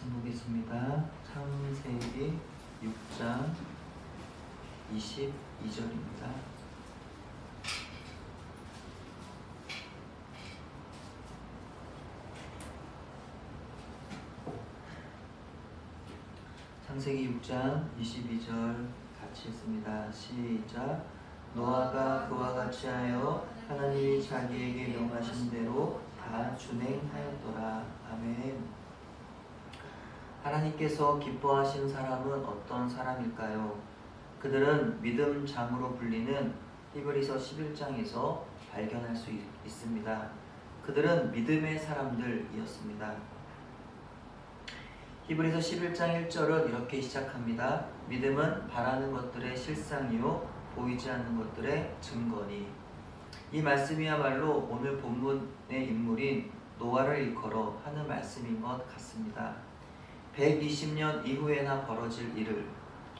말씀 보겠습니다. 창세기 6장 22절입니다. 창세기 6장 22절 같이 읽습니다. 시작. 노아가 그와 같이 하여 하나님이 자기에게 명하신 대로 다 준행하였더라. 아멘. 하나님께서 기뻐하신 사람은 어떤 사람일까요? 그들은 믿음장으로 불리는 히브리서 11장에서 발견할 수 있습니다. 그들은 믿음의 사람들이었습니다. 히브리서 11장 1절은 이렇게 시작합니다. 믿음은 바라는 것들의 실상이요 보이지 않는 것들의 증거니. 이 말씀이야말로 오늘 본문의 인물인 노아를 일컬어 하는 말씀인 것 같습니다. 120년 이후에나 벌어질 일을,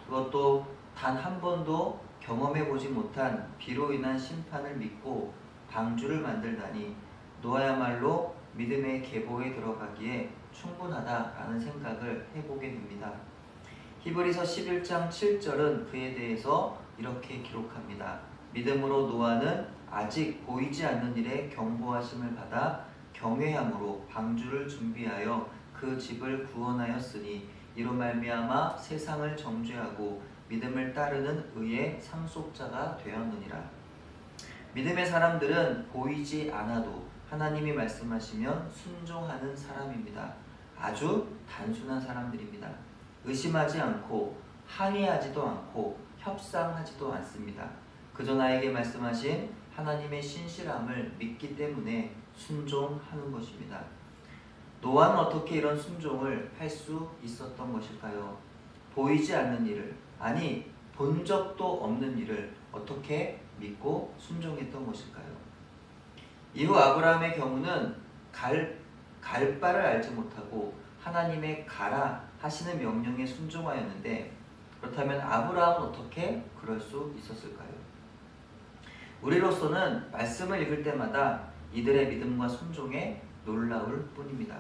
그것도 단 한 번도 경험해보지 못한 비로 인한 심판을 믿고 방주를 만들다니 노아야말로 믿음의 계보에 들어가기에 충분하다라는 생각을 해보게 됩니다. 히브리서 11장 7절은 그에 대해서 이렇게 기록합니다. 믿음으로 노아는 아직 보이지 않는 일에 경고하심을 받아 경외함으로 방주를 준비하여 그 집을 구원하였으니 이로 말미암아 세상을 정죄하고 믿음을 따르는 의의 상속자가 되었느니라. 믿음의 사람들은 보이지 않아도 하나님이 말씀하시면 순종하는 사람입니다. 아주 단순한 사람들입니다. 의심하지 않고 항의하지도 않고 협상하지도 않습니다. 그저 나에게 말씀하신 하나님의 신실함을 믿기 때문에 순종하는 것입니다. 노아는 어떻게 이런 순종을 할 수 있었던 것일까요? 보이지 않는 일을, 아니 본 적도 없는 일을 어떻게 믿고 순종했던 것일까요? 이후 아브라함의 경우는 갈 바를 알지 못하고 하나님의 가라 하시는 명령에 순종하였는데, 그렇다면 아브라함은 어떻게 그럴 수 있었을까요? 우리로서는 말씀을 읽을 때마다 이들의 믿음과 순종에 놀라울 뿐입니다.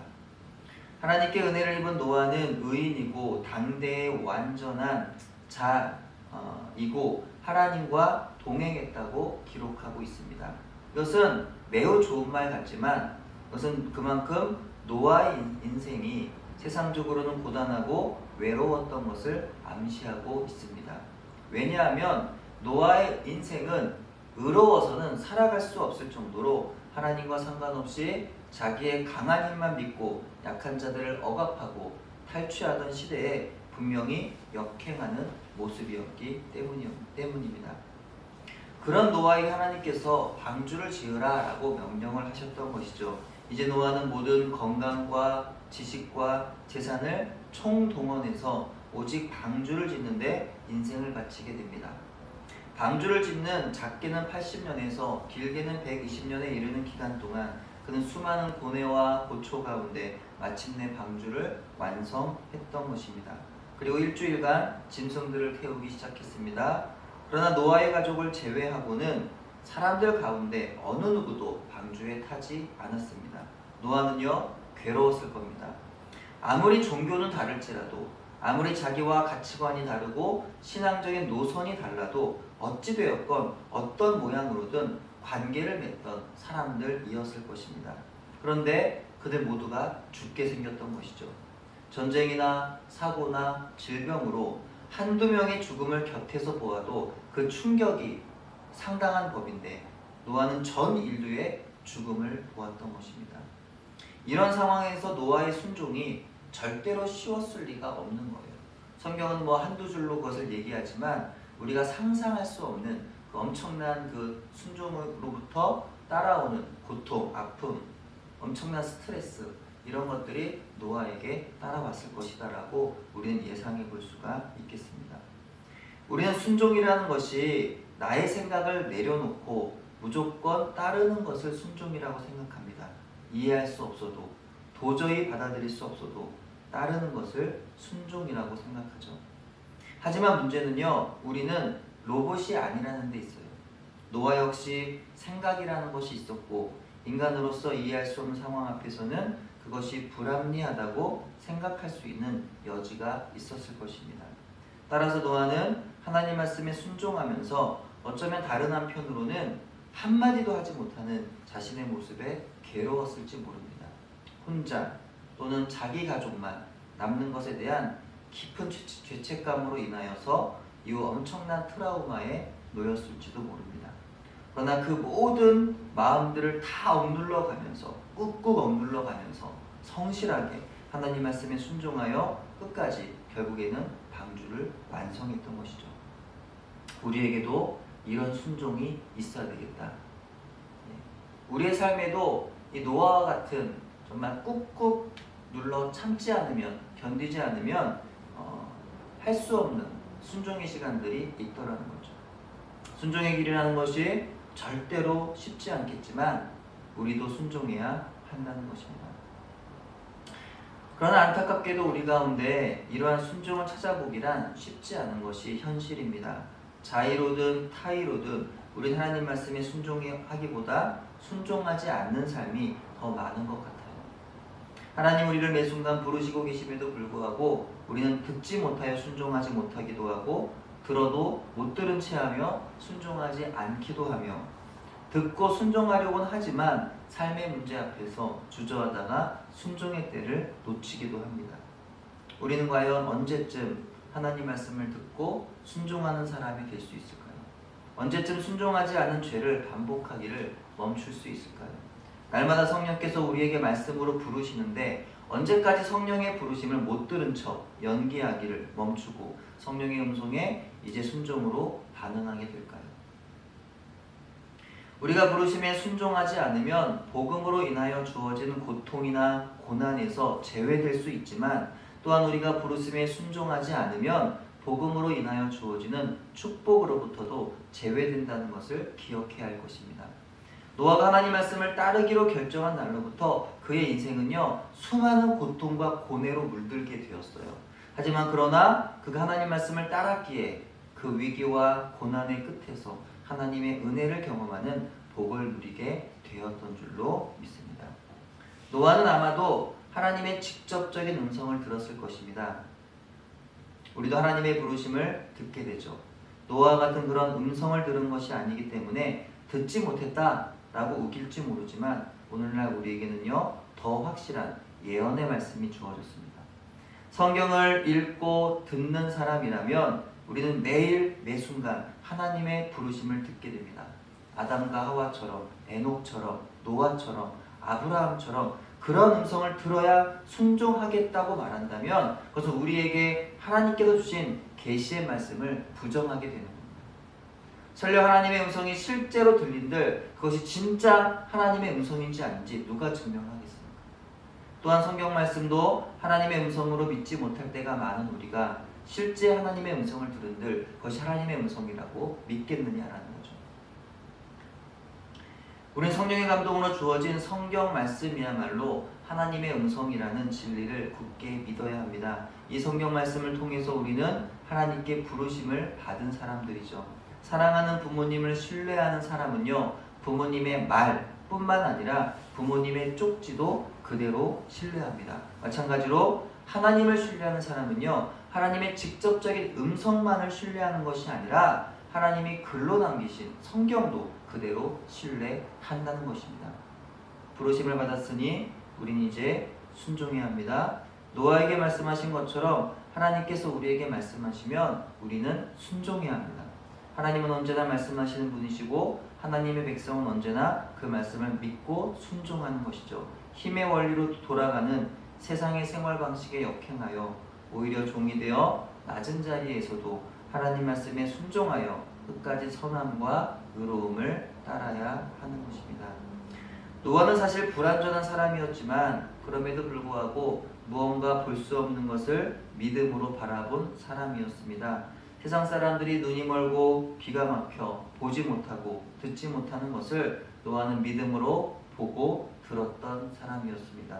하나님께 은혜를 입은 노아는 의인이고 당대의 완전한 자이고 하나님과 동행했다고 기록하고 있습니다. 이것은 매우 좋은 말 같지만 이것은 그만큼 노아의 인생이 세상적으로는 고단하고 외로웠던 것을 암시하고 있습니다. 왜냐하면 노아의 인생은 의로워서는 살아갈 수 없을 정도로 하나님과 상관없이 자기의 강한 힘만 믿고 약한 자들을 억압하고 탈취하던 시대에 분명히 역행하는 모습이었기 때문입니다. 그런 노아에게 하나님께서 방주를 지으라 라고 명령을 하셨던 것이죠. 이제 노아는 모든 건강과 지식과 재산을 총동원해서 오직 방주를 짓는데 인생을 바치게 됩니다. 방주를 짓는 작게는 80년에서 길게는 120년에 이르는 기간 동안 그는 수많은 고뇌와 고초 가운데 마침내 방주를 완성했던 것입니다. 그리고 일주일간 짐승들을 태우기 시작했습니다. 그러나 노아의 가족을 제외하고는 사람들 가운데 어느 누구도 방주에 타지 않았습니다. 노아는요, 괴로웠을 겁니다. 아무리 종교는 다를지라도, 아무리 자기와 가치관이 다르고 신앙적인 노선이 달라도 어찌되었건 어떤 모양으로든 관계를 맺던 사람들이었을 것입니다. 그런데 그들 모두가 죽게 생겼던 것이죠. 전쟁이나 사고나 질병으로 한두 명의 죽음을 곁에서 보아도 그 충격이 상당한 법인데 노아는 전 인류의 죽음을 보았던 것입니다. 이런 상황에서 노아의 순종이 절대로 쉬웠을 리가 없는 거예요. 성경은 한두 줄로 그것을 얘기하지만 우리가 상상할 수 없는 그 엄청난 그 순종으로부터 따라오는 고통, 아픔, 엄청난 스트레스, 이런 것들이 노아에게 따라왔을 것이다 라고 우리는 예상해 볼 수가 있겠습니다. 우리는 순종이라는 것이 나의 생각을 내려놓고 무조건 따르는 것을 순종이라고 생각합니다. 이해할 수 없어도, 도저히 받아들일 수 없어도 따르는 것을 순종이라고 생각하죠. 하지만 문제는요, 우리는 로봇이 아니라는 데 있어요. 노아 역시 생각이라는 것이 있었고 인간으로서 이해할 수 없는 상황 앞에서는 그것이 불합리하다고 생각할 수 있는 여지가 있었을 것입니다. 따라서 노아는 하나님 말씀에 순종하면서 어쩌면 다른 한편으로는 한마디도 하지 못하는 자신의 모습에 괴로웠을지 모릅니다. 혼자 또는 자기 가족만 남는 것에 대한 깊은 죄책감으로 인하여서 이후 엄청난 트라우마에 놓였을지도 모릅니다. 그러나 그 모든 마음들을 다 억눌러 가면서 꾹꾹 억눌러 가면서 성실하게 하나님 말씀에 순종하여 끝까지 결국에는 방주를 완성했던 것이죠. 우리에게도 이런 순종이 있어야 되겠다. 우리의 삶에도 이 노아와 같은 정말 꾹꾹 눌러 참지 않으면, 견디지 않으면 할 수 없는 순종의 시간들이 있더라는 거죠. 순종의 길이라는 것이 절대로 쉽지 않겠지만 우리도 순종해야 한다는 것입니다. 그러나 안타깝게도 우리 가운데 이러한 순종을 찾아보기란 쉽지 않은 것이 현실입니다. 자의로든 타의로든 우리 하나님 말씀에 순종하기보다 순종하지 않는 삶이 더 많은 것 같아요. 하나님 우리를 매 순간 부르시고 계심에도 불구하고 우리는 듣지 못하여 순종하지 못하기도 하고 들어도 못 들은 채 하며 순종하지 않기도 하며 듣고 순종하려고는 하지만 삶의 문제 앞에서 주저하다가 순종의 때를 놓치기도 합니다. 우리는 과연 언제쯤 하나님 말씀을 듣고 순종하는 사람이 될 수 있을까요? 언제쯤 순종하지 않은 죄를 반복하기를 멈출 수 있을까요? 날마다 성령께서 우리에게 말씀으로 부르시는데 언제까지 성령의 부르심을 못 들은 척 연기하기를 멈추고 성령의 음성에 이제 순종으로 반응하게 될까요? 우리가 부르심에 순종하지 않으면 복음으로 인하여 주어지는 고통이나 고난에서 제외될 수 있지만 또한 우리가 부르심에 순종하지 않으면 복음으로 인하여 주어지는 축복으로부터도 제외된다는 것을 기억해야 할 것입니다. 노아가 하나님 말씀을 따르기로 결정한 날로부터 그의 인생은요 수많은 고통과 고뇌로 물들게 되었어요. 하지만 그러나 그가 하나님 말씀을 따랐기에 그 위기와 고난의 끝에서 하나님의 은혜를 경험하는 복을 누리게 되었던 줄로 믿습니다. 노아는 아마도 하나님의 직접적인 음성을 들었을 것입니다. 우리도 하나님의 부르심을 듣게 되죠. 노아와 같은 그런 음성을 들은 것이 아니기 때문에 듣지 못했다 라고 우길지 모르지만 오늘날 우리에게는요 더 확실한 예언의 말씀이 주어졌습니다. 성경을 읽고 듣는 사람이라면 우리는 매일 매순간 하나님의 부르심을 듣게 됩니다. 아담과 하와처럼, 에녹처럼, 노아처럼, 아브라함처럼 그런 음성을 들어야 순종하겠다고 말한다면 그것은 우리에게 하나님께서 주신 계시의 말씀을 부정하게 되는 겁니다. 설령 하나님의 음성이 실제로 들린들 그것이 진짜 하나님의 음성인지 아닌지 누가 증명하겠습니까? 또한 성경 말씀도 하나님의 음성으로 믿지 못할 때가 많은 우리가 실제 하나님의 음성을 들은들 그것이 하나님의 음성이라고 믿겠느냐라는 거죠. 우리는 성령의 감동으로 주어진 성경 말씀이야말로 하나님의 음성이라는 진리를 굳게 믿어야 합니다. 이 성경 말씀을 통해서 우리는 하나님께 부르심을 받은 사람들이죠. 사랑하는 부모님을 신뢰하는 사람은요 부모님의 말뿐만 아니라 부모님의 쪽지도 그대로 신뢰합니다. 마찬가지로 하나님을 신뢰하는 사람은요 하나님의 직접적인 음성만을 신뢰하는 것이 아니라 하나님이 글로 남기신 성경도 그대로 신뢰한다는 것입니다. 부르심을 받았으니 우린 이제 순종해야 합니다. 노아에게 말씀하신 것처럼 하나님께서 우리에게 말씀하시면 우리는 순종해야 합니다. 하나님은 언제나 말씀하시는 분이시고 하나님의 백성은 언제나 그 말씀을 믿고 순종하는 것이죠. 힘의 원리로 돌아가는 세상의 생활 방식에 역행하여 오히려 종이 되어 낮은 자리에서도 하나님 말씀에 순종하여 끝까지 선함과 의로움을 따라야 하는 것입니다. 노아는 사실 불완전한 사람이었지만 그럼에도 불구하고 무언가 볼 수 없는 것을 믿음으로 바라본 사람이었습니다. 세상 사람들이 눈이 멀고 귀가 막혀 보지 못하고 듣지 못하는 것을 노아는 믿음으로 보고 들었던 사람이었습니다.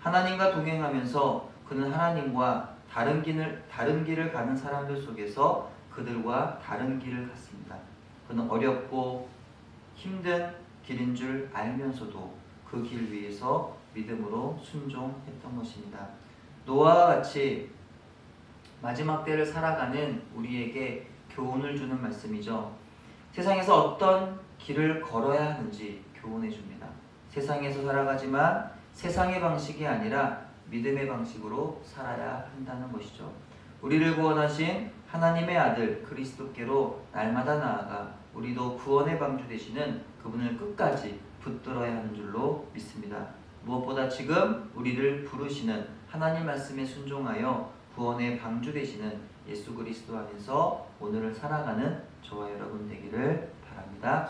하나님과 동행하면서 그는 하나님과 다른 길을 가는 사람들 속에서 그들과 다른 길을 갔습니다. 그는 어렵고 힘든 길인 줄 알면서도 그 길 위에서 믿음으로 순종했던 것입니다. 노아와 같이 마지막 때를 살아가는 우리에게 교훈을 주는 말씀이죠. 세상에서 어떤 길을 걸어야 하는지 교훈해 줍니다. 세상에서 살아가지만 세상의 방식이 아니라 믿음의 방식으로 살아야 한다는 것이죠. 우리를 구원하신 하나님의 아들 그리스도께로 날마다 나아가 우리도 구원의 방주 되시는 그분을 끝까지 붙들어야 하는 줄로 믿습니다. 무엇보다 지금 우리를 부르시는 하나님 말씀에 순종하여 구원의 방주 되시는 예수 그리스도 안에서 오늘을 살아가는 저와 여러분 되기를 바랍니다.